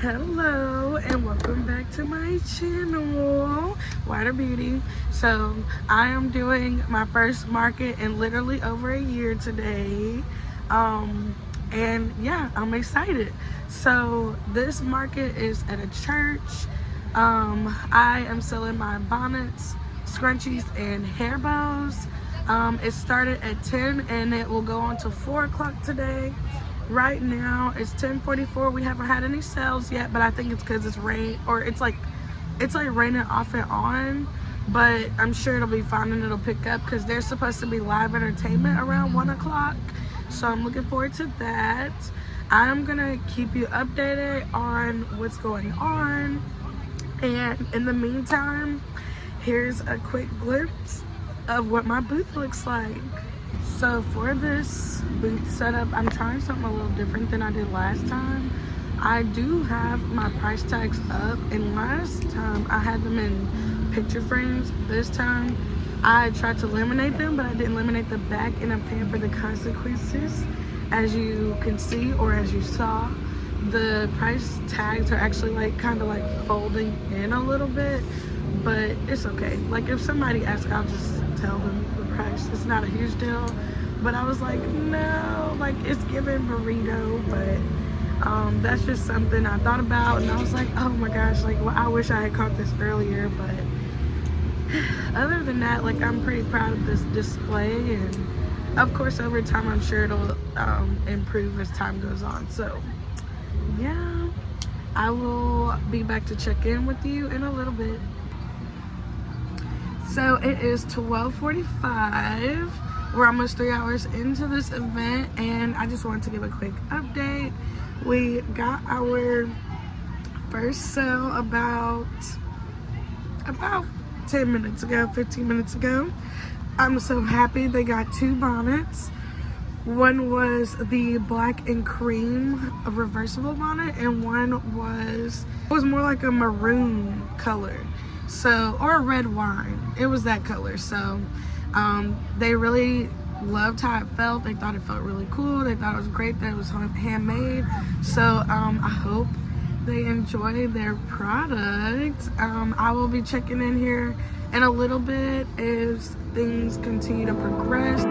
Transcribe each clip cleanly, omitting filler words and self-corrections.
Hello and welcome back to my channel, Water Beauty. So I am doing my first market in literally over a year today, and yeah, I'm excited. So this market is at a church. I am selling my bonnets, scrunchies, and hair bows. It started at 10 and it will go on to 4 o'clock today. Right now it's 10:44. We haven't had any sales yet, but I think it's because it's rain, or it's like raining off and on. But I'm sure it'll be fine and it'll pick up because there's supposed to be live entertainment around 1 o'clock. So I'm looking forward to that. I'm gonna keep you updated on what's going on. And in the meantime, here's a quick glimpse of what my booth looks like. So for this booth setup, I'm trying something a little different than I did last time. I do have my price tags up, and last time I had them in picture frames. This time I tried to laminate them, but I didn't laminate the back, and I'm paying for the consequences. As you can see, or as you saw, the price tags are actually kind of folding in a little bit, but it's okay. Like if somebody asks, I'll just tell them the price. It's not a huge deal, but I was like, no, it's giving burrito, but that's just something I thought about, and I was like, oh my gosh, I wish I had caught this earlier. But other than that, I'm pretty proud of this display, and of course over time I'm sure it'll improve as time goes on. So yeah, I will be back to check in with you in a little bit. So it is 12:45. We're almost 3 hours into this event, and I just wanted to give a quick update. We got our first sale about 10 minutes ago, 15 minutes ago. I'm so happy. They got 2 bonnets. One was the black and cream reversible bonnet, and one was more like a maroon color. So, or a red wine. It was that color. So they really loved how it felt. They thought it felt really cool. They thought it was great that it was handmade. So I hope they enjoy their product. I will be checking in here in a little bit as things continue to progress.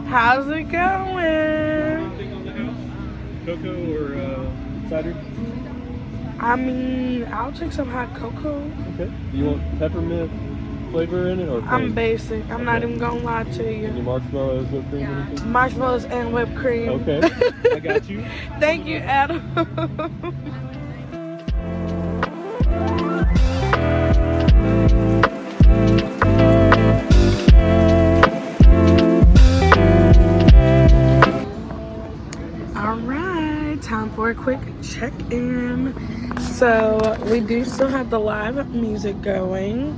How's it going? Cocoa or cider? I mean, I'll take some hot cocoa. Okay. Do you want peppermint flavor in it or plain? I'm basic. I'm not even gonna lie to you. Any marshmallows, whipped cream, anything? Marshmallows and whipped cream. Okay. I got you. Thank you, Adam. Time for a quick check-in. So we do still have the live music going.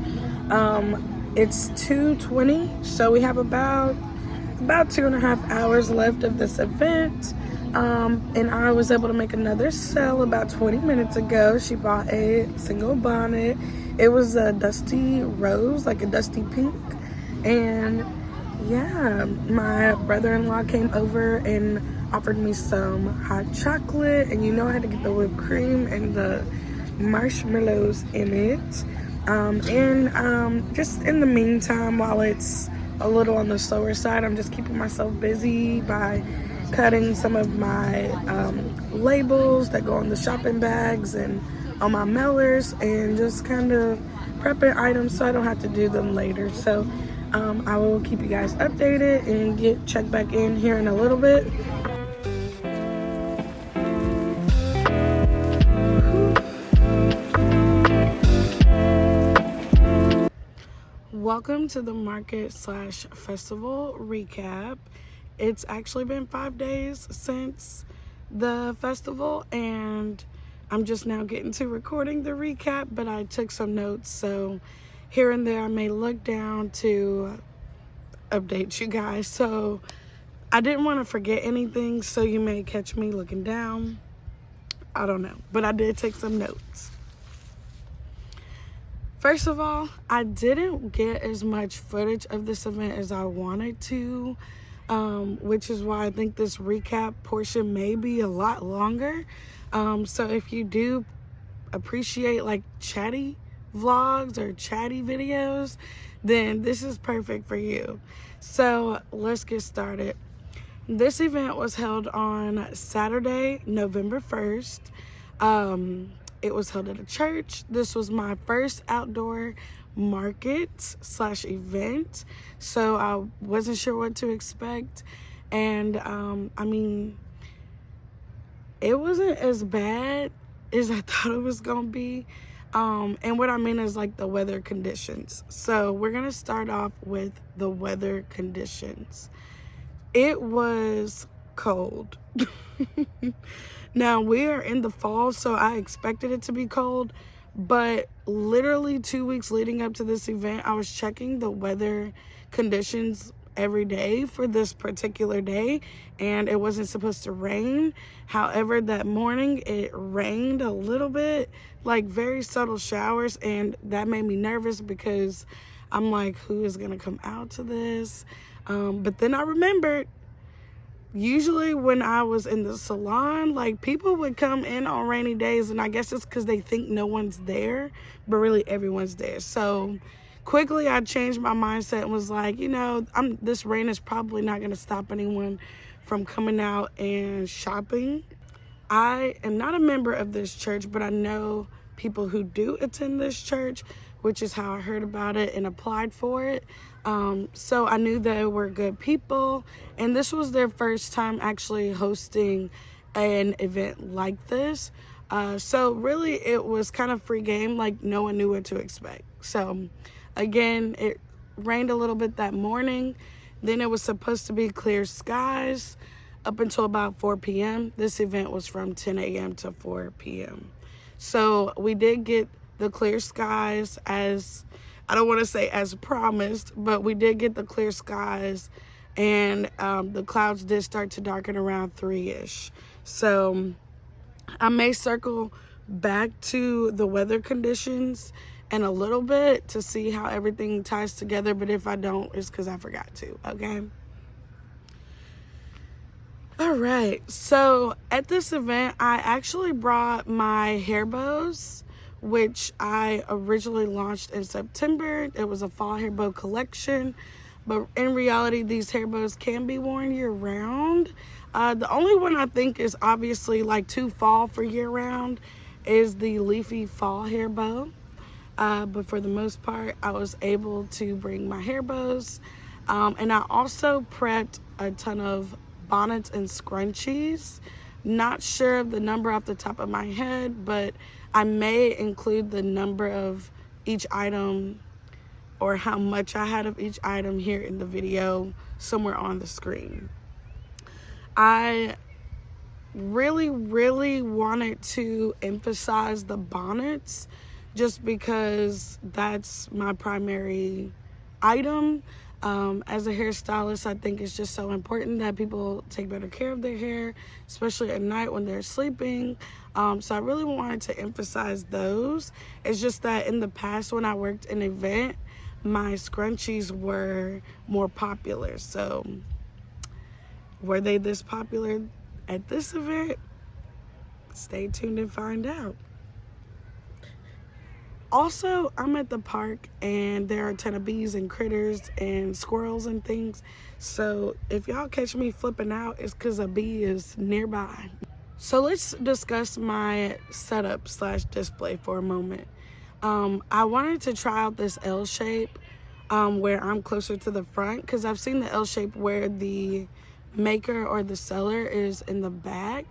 It's 2:20, so we have about 2.5 hours left of this event. And I was able to make another sale about 20 minutes ago. She bought a single bonnet. It was a dusty rose, like a dusty pink. And yeah, my brother-in-law came over and offered me some hot chocolate, and I had to get the whipped cream and the marshmallows in it. Just in the meantime, while it's a little on the slower side, I'm just keeping myself busy by cutting some of my labels that go on the shopping bags and on my mailers, and just kind of prepping items so I don't have to do them later. So I will keep you guys updated and check back in here in a little bit. Welcome to the market/festival recap. It's actually been 5 days since the festival, and I'm just now getting to recording the recap, but I took some notes, so here and there I may look down to update you guys. So I didn't want to forget anything, so you may catch me looking down. I don't know, but I did take some notes. First of all, I didn't get as much footage of this event as I wanted to, which is why I think this recap portion may be a lot longer. So if you do appreciate like chatty vlogs or chatty videos, then this is perfect for you. So let's get started. This event was held on Saturday, November 1st. It was held at a church. This was my first outdoor market / event, so I wasn't sure what to expect. And I mean, it wasn't as bad as I thought it was gonna be. And what I mean is like the weather conditions. So we're gonna start off with the weather conditions. It was cold. Now we are in the fall, so I expected it to be cold, but literally 2 weeks leading up to this event, I was checking the weather conditions every day for this particular day, and it wasn't supposed to rain. However, that morning it rained a little bit, like very subtle showers, and that made me nervous because I'm like, who is gonna come out to this? But then I remembered, usually when I was in the salon, like people would come in on rainy days, and I guess it's because they think no one's there, but really everyone's there. So quickly I changed my mindset and was like, you know, this rain is probably not going to stop anyone from coming out and shopping. I am not a member of this church, but I know people who do attend this church, which is how I heard about it and applied for it. So I knew they were good people, and this was their first time actually hosting an event like this. So really it was kind of free game, like no one knew what to expect. So again, it rained a little bit that morning. Then it was supposed to be clear skies up until about 4 p.m. This event was from 10 a.m. to 4 p.m. So we did get the clear skies, as I don't want to say as promised, but we did get the clear skies, and the clouds did start to darken around 3-ish. So I may circle back to the weather conditions in a little bit to see how everything ties together, but if I don't, it's because I forgot to, okay? All right, so at this event, I actually brought my hair bows, which I originally launched in September. It was a fall hair bow collection, but in reality, these hair bows can be worn year round. The only one I think is obviously like too fall for year round is the leafy fall hair bow. But for the most part, I was able to bring my hair bows. And I also prepped a ton of bonnets and scrunchies. Not sure of the number off the top of my head, but I may include the number of each item or how much I had of each item here in the video somewhere on the screen. I really wanted to emphasize the bonnets just because that's my primary item. As a hairstylist, I think it's just so important that people take better care of their hair, especially at night when they're sleeping. So I really wanted to emphasize those. It's just that in the past when I worked an event, my scrunchies were more popular. So were they this popular at this event? Stay tuned and find out. Also, I'm at the park and there are a ton of bees and critters and squirrels and things. So if y'all catch me flipping out, it's because a bee is nearby. So let's discuss my setup / display for a moment. I wanted to try out this L shape where I'm closer to the front, because I've seen the L shape where the maker or the seller is in the back.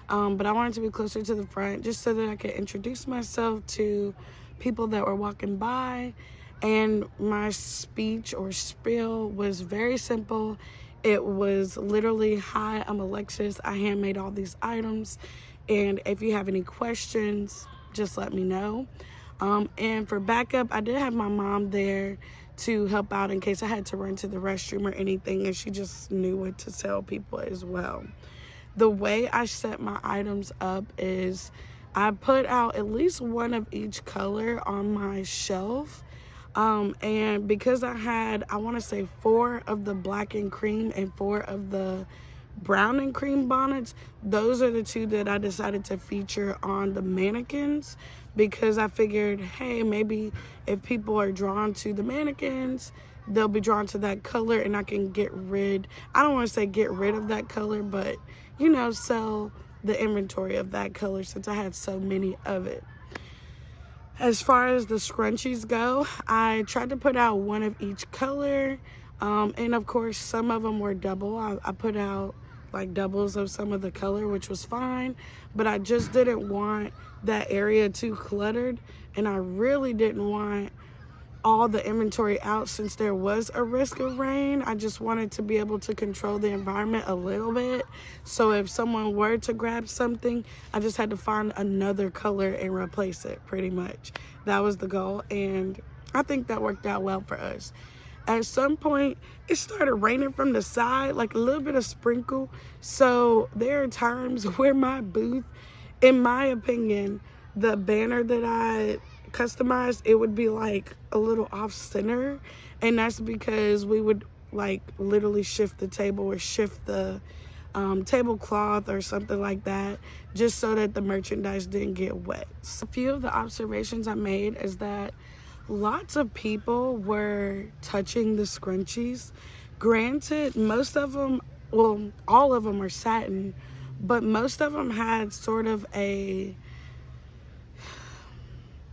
But I wanted to be closer to the front just so that I could introduce myself to people that were walking by. And my speech or spiel was very simple. It was literally, hi, I'm Alexis. I handmade all these items, and if you have any questions, just let me know. And for backup, I did have my mom there to help out in case I had to run to the restroom or anything, and she just knew what to tell people as well. The way I set my items up is I put out at least one of each color on my shelf. And because I want to say 4 of the black and cream and 4 of the brown and cream bonnets, those are the 2 that I decided to feature on the mannequins, because I figured, hey, maybe if people are drawn to the mannequins, they'll be drawn to that color, and I can I don't want to say get rid of that color, but sell the inventory of that color since I had so many of it. As far as the scrunchies go, I tried to put out one of each color, and of course some of them were double. I put out like doubles of some of the color, which was fine, but I just didn't want that area too cluttered, and I really didn't want all the inventory out since there was a risk of rain. I just wanted to be able to control the environment a little bit. So if someone were to grab something, I just had to find another color and replace it, pretty much. That was the goal, and I think that worked out well for us. At some point, it started raining from the side, like a little bit of sprinkle. So there are times where my booth, in my opinion, the banner that I customized, it would be like a little off center, and that's because we would like literally shift the table or shift the tablecloth or something like that, just so that the merchandise didn't get wet. So a few of the observations I made is that lots of people were touching the scrunchies. Granted, most of them, well, all of them are satin, but most of them had sort of a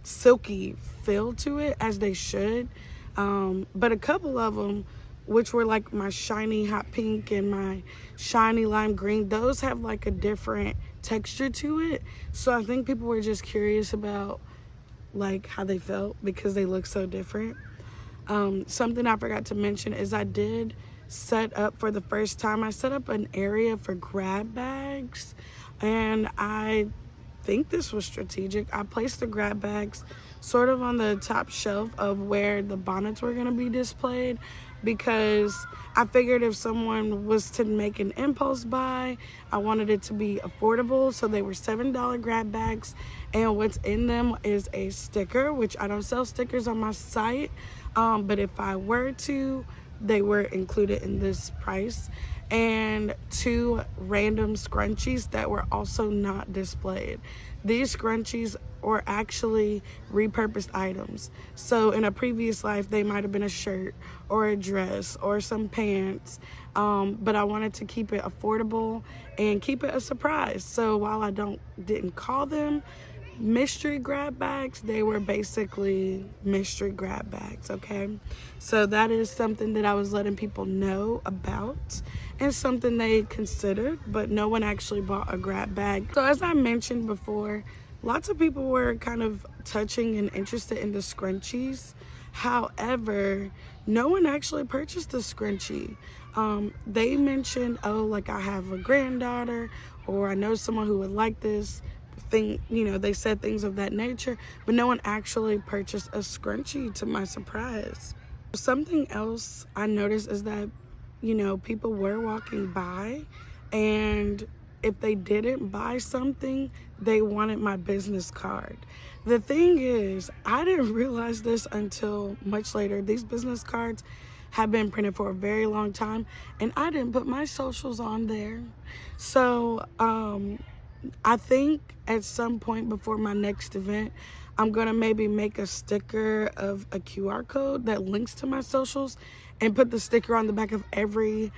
silky feel to it, as they should, but a couple of them, which were like my shiny hot pink and my shiny lime green, those have like a different texture to it. So I think people were just curious about like how they felt because they look so different. Something I forgot to mention is I did set up, for the first time, I set up an area for grab bags, and I think this was strategic. I placed the grab bags sort of on the top shelf of where the bonnets were going to be displayed, because I figured if someone was to make an impulse buy, I wanted it to be affordable. So they were $7 grab bags, and what's in them is a sticker, which I don't sell stickers on my site, but if I were to, they were included in this price, and 2 random scrunchies that were also not displayed. These scrunchies were actually repurposed items. So in a previous life, they might have been a shirt or a dress or some pants, but I wanted to keep it affordable and keep it a surprise. So while I didn't call them mystery grab bags, they were basically mystery grab bags, okay? So that is something that I was letting people know about, and something they considered, but no one actually bought a grab bag. So as I mentioned before, lots of people were kind of touching and interested in the scrunchies. However, no one actually purchased the scrunchie. They mentioned, oh, like I have a granddaughter, or I know someone who would like this thing, they said things of that nature, but no one actually purchased a scrunchie, to my surprise. Something else I noticed is that people were walking by, and if they didn't buy something, they wanted my business card. The thing is, I didn't realize this until much later. These business cards have been printed for a very long time, and I didn't put my socials on there. So I think at some point before my next event, I'm gonna maybe make a sticker of a QR code that links to my socials, and put the sticker on the back of every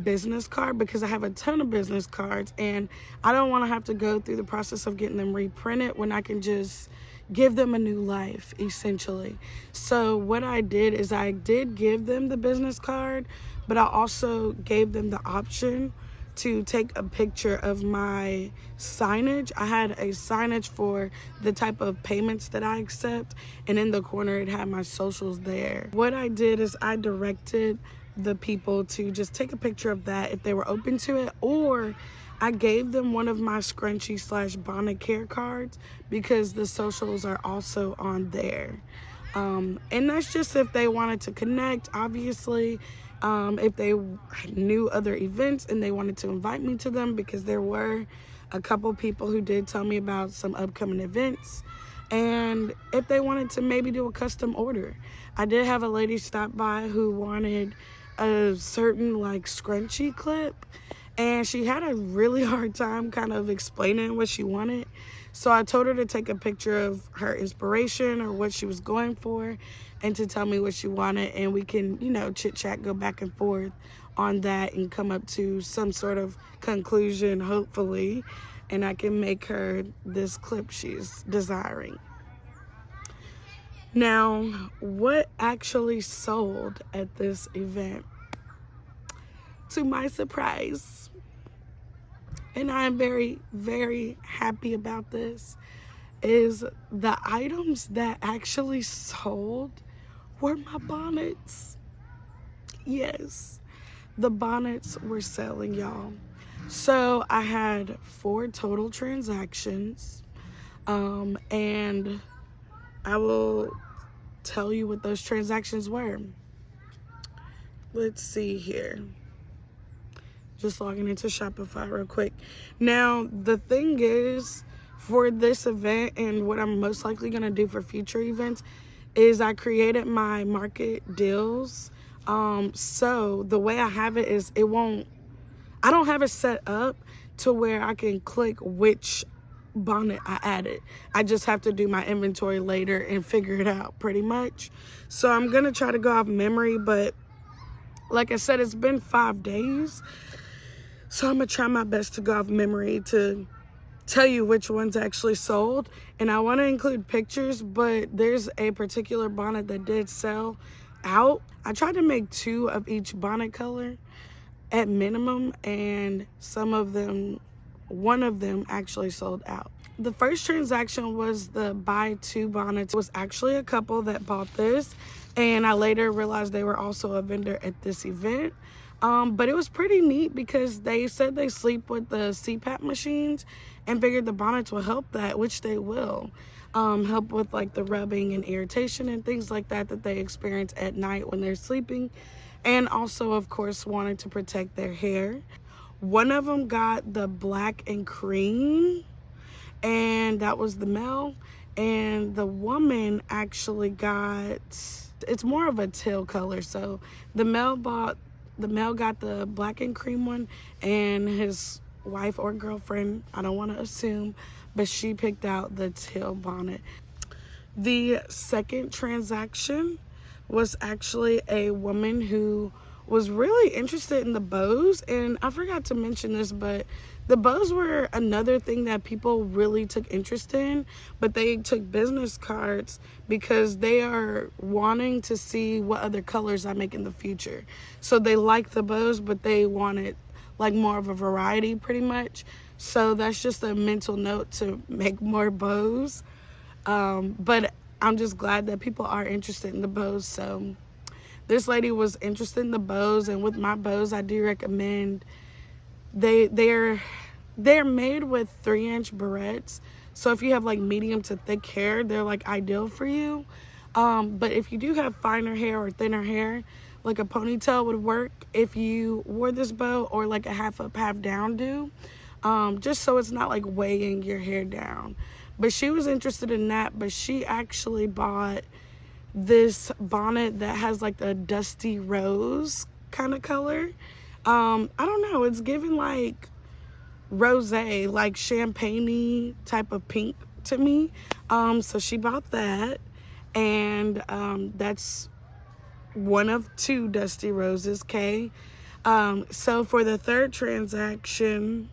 business card, because I have a ton of business cards and I don't want to have to go through the process of getting them reprinted when I can just give them a new life, essentially. So what I did is I did give them the business card, but I also gave them the option to take a picture of my signage. I had a signage for the type of payments that I accept, and in the corner it had my socials there. What I did is I directed the people to just take a picture of that if they were open to it, or I gave them one of my scrunchie / bonnet care cards, because the socials are also on there. And that's just if they wanted to connect, obviously. If they knew other events and they wanted to invite me to them, because there were a couple people who did tell me about some upcoming events and if they wanted to maybe do a custom order. I did have a lady stop by who wanted a certain like scrunchie clip, and she had a really hard time kind of explaining what she wanted. So I told her to take a picture of her inspiration or what she was going for and to tell me what she wanted, and we can, you know, chit chat, go back and forth on that and come up to some sort of conclusion, hopefully, and I can make her this clip she's desiring. Now, what actually sold at this event? To my surprise, and I'm very, very happy about this, is the items that actually sold were my bonnets. Yes, the bonnets were selling, y'all. So I had 4 total transactions, and I will tell you what those transactions were. Let's see here. Just logging into Shopify real quick. Now, the thing is, for this event and what I'm most likely going to do for future events is I created my market deals. So the way I have it is I don't have it set up to where I can click which bonnet I added. I just have to do my inventory later and figure it out pretty much. So I'm going to try to go off memory, but like I said, it's been 5 days. So I'm going to try my best to go off memory to tell you which ones actually sold. And I want to include pictures, but there's a particular bonnet that did sell out. I tried to make 2 of each bonnet color at minimum, and one of them actually sold out. The first transaction was the buy 2 bonnets. It was actually a couple that bought this, and I later realized they were also a vendor at this event. But it was pretty neat because they said they sleep with the CPAP machines and figured the bonnets will help that, which they will. Help with like the rubbing and irritation and things like that they experience at night when they're sleeping. And also, of course, wanted to protect their hair. One of them got the black and cream, and that was the male. And the woman actually got, it's more of a teal color. So the male got the black and cream one, and his wife or girlfriend, I don't want to assume, but she picked out the teal bonnet. The second transaction was actually a woman who was really interested in the bows, and I forgot to mention this, but the bows were another thing that people really took interest in, but they took business cards because they are wanting to see what other colors I make in the future. So they like the bows, but they wanted like more of a variety pretty much. So that's just a mental note to make more bows. But I'm just glad that people are interested in the bows. So this lady was interested in the bows, and with my bows, I do recommend they're made with 3-inch barrettes. So if you have like medium to thick hair, they're like ideal for you. But if you do have finer hair or thinner hair, like a ponytail would work if you wore this bow, or like a half up, half down do, just so it's not like weighing your hair down. But she was interested in that, but she actually bought this bonnet that has like the dusty rose kind of color. I don't know, it's giving like rosé, like champagne-y type of pink to me. So she bought that, and that's one of 2 dusty roses, okay? So for the third transaction,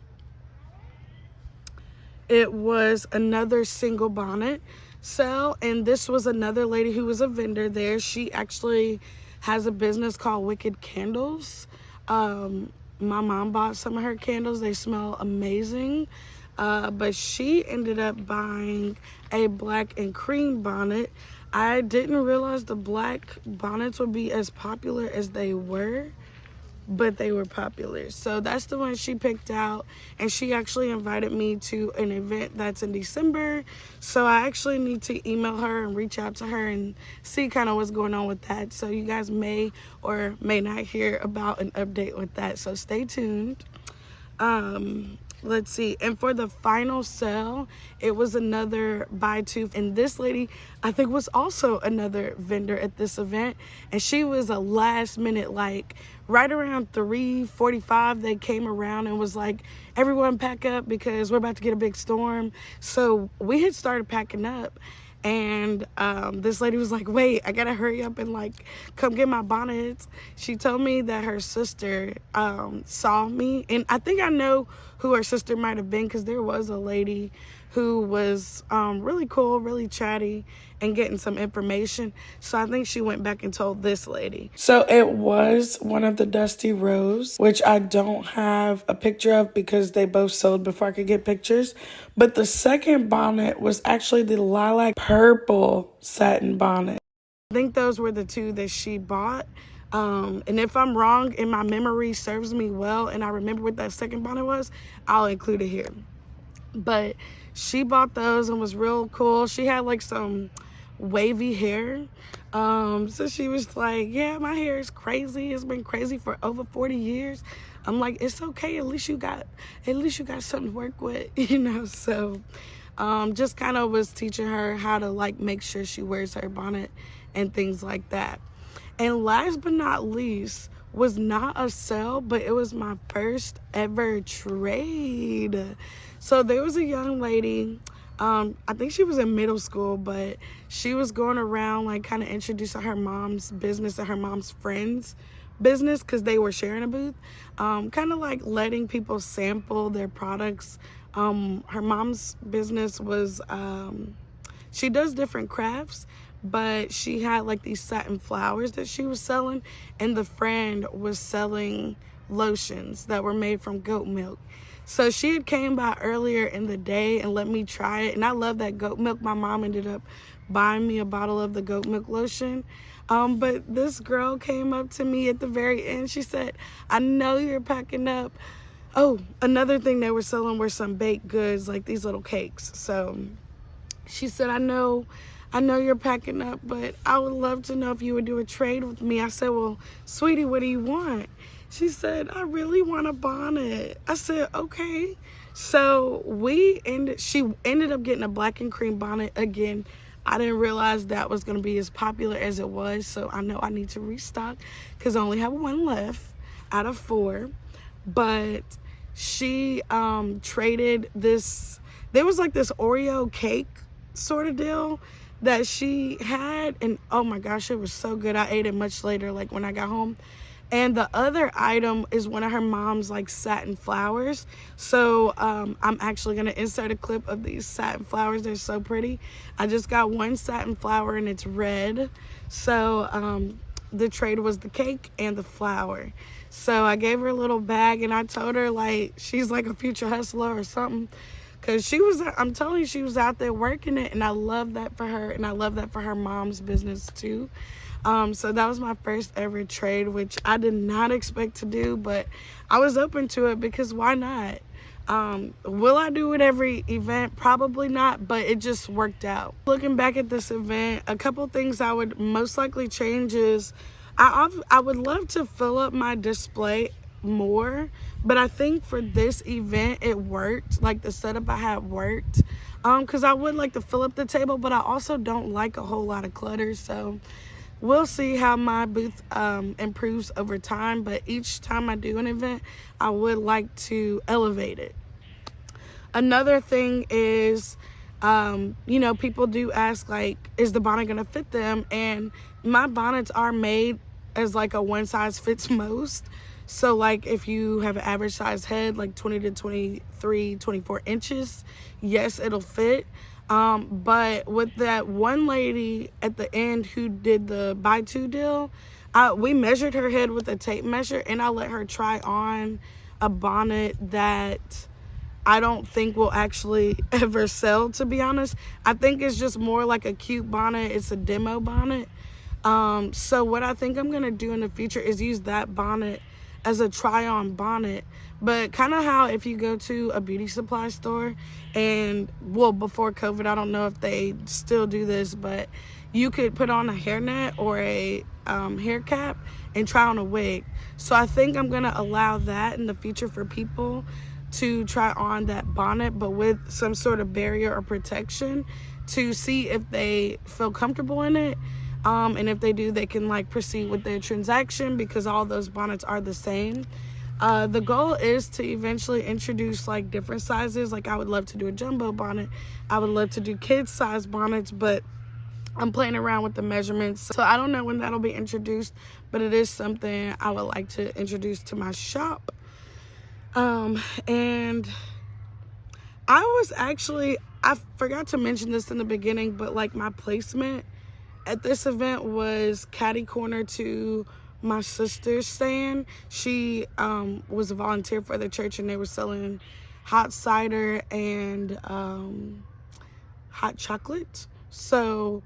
it was another single bonnet sell, and this was another lady who was a vendor there. She actually has a business called Wicked Candles. My mom bought some of her candles. They smell amazing. But she ended up buying a black and cream bonnet. I didn't realize the black bonnets would be as popular as they were, but they were popular. So that's the one she picked out, and she actually invited me to an event that's in December. So I actually need to email her and reach out to her and see kind of what's going on with that. So you guys may or may not hear about an update with that, so stay tuned. let's see, and for the final sale, it was another buy two, and this lady I think was also another vendor at this event, and she was a last minute, like right around 3:45 they came around and was like, everyone pack up because we're about to get a big storm. So we had started packing up, and this lady was like, wait, I gotta hurry up and like come get my bonnets. She told me that her sister saw me, and I think I know who her sister might have been, because there was a lady who was really cool, really chatty, and getting some information. So I think she went back and told this lady. So it was one of the Dusty Rose, which I don't have a picture of because they both sold before I could get pictures. But the second bonnet was actually the lilac purple satin bonnet. I think those were the two that she bought. And if I'm wrong and my memory serves me well and I remember what that second bonnet was, I'll include it here. But she bought those and was real cool. She had like some wavy hair. So she was like, yeah, my hair is crazy. It's been crazy for over 40 years. I'm like, it's okay. At least you got something to work with, you know? So just kind of was teaching her how to like make sure she wears her bonnet and things like that. And last but not least was not a sale, but it was my first ever trade. So there was a young lady, I think she was in middle school, but she was going around like kind of introducing her mom's business and her mom's friends' business, because they were sharing a booth, kind of like letting people sample their products. Her mom's business was, she does different crafts, but she had like these satin flowers that she was selling, and the friend was selling lotions that were made from goat milk. So she had came by earlier in the day and let me try it, and I love that goat milk. My mom ended up buying me a bottle of the goat milk lotion. But this girl came up to me at the very end. She said, I know you're packing up. Oh, another thing they were selling were some baked goods, like these little cakes. So she said, I know you're packing up, but I would love to know if you would do a trade with me. I said, well, sweetie, what do you want? She said, I really want a bonnet. I said, okay. So she ended up getting a black and cream bonnet. Again, I didn't realize that was going to be as popular as it was. So I know I need to restock because I only have one left out of 4. But she traded this. There was like this Oreo cake sort of deal that she had, and oh my gosh, it was so good. I ate it much later, like when I got home. And the other item is one of her mom's like satin flowers. So I'm actually going to insert a clip of these satin flowers. They're so pretty. I just got one satin flower and it's red. So the trade was the cake and the flower. So I gave her a little bag, and I told her like she's like a future hustler or something, because I'm telling you, she was out there working it, and I love that for her, and I love that for her mom's business too. So that was my first ever trade, which I did not expect to do, but I was open to it because why not? Will I do it every event? Probably not, but it just worked out. Looking back at this event, a couple things I would most likely change is I would love to fill up my display more, but I think for this event it worked. Like the setup I had worked, because I would like to fill up the table, but I also don't like a whole lot of clutter. So we'll see how my booth improves over time, but each time I do an event, I would like to elevate it. Another thing is, you know, people do ask, like, is the bonnet gonna fit them? And my bonnets are made as like a one size fits most. So like if you have an average size head, like 20 to 23, 24 inches, yes, it'll fit. But with that one lady at the end who did the buy two deal, we measured her head with a tape measure, and I let her try on a bonnet that I don't think will actually ever sell, to be honest. I think it's just more like a cute bonnet. It's a demo bonnet. So what I think I'm gonna do in the future is use that bonnet as a try-on bonnet, but kind of how if you go to a beauty supply store, and well, before COVID, I don't know if they still do this, but you could put on a hairnet or a hair cap and try on a wig. So I think I'm gonna allow that in the future for people to try on that bonnet, but with some sort of barrier or protection to see if they feel comfortable in it. And if they do, they can like proceed with their transaction, because all those bonnets are the same. The goal is to eventually introduce like different sizes. Like I would love to do a jumbo bonnet. I would love to do kids size bonnets, but I'm playing around with the measurements. So I don't know when that'll be introduced, but it is something I would like to introduce to my shop. And I forgot to mention this in the beginning, but like my placement at this event was catty corner to my sister's stand. She was a volunteer for the church, and they were selling hot cider and hot chocolate. So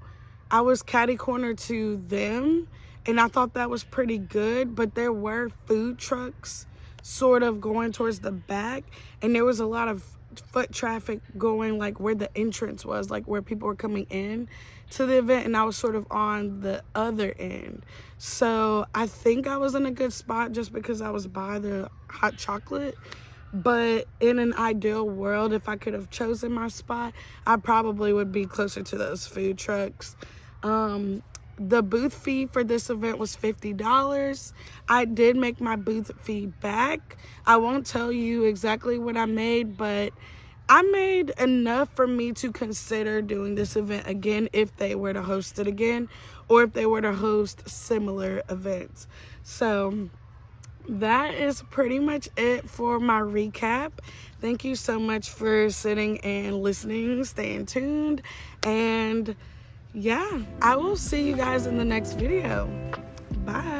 I was catty corner to them, and I thought that was pretty good. But there were food trucks sort of going towards the back, and there was a lot of foot traffic going like where the entrance was, like where people were coming in to the event, and I was sort of on the other end. So I think I was in a good spot just because I was by the hot chocolate. But in an ideal world, if I could have chosen my spot, I probably would be closer to those food trucks. The booth fee for this event was $50. I did make my booth fee back. I won't tell you exactly what I made, but I made enough for me to consider doing this event again if they were to host it again, or if they were to host similar events. So that is pretty much it for my recap. Thank you so much for sitting and listening, staying tuned, and yeah, I will see you guys in the next video. Bye.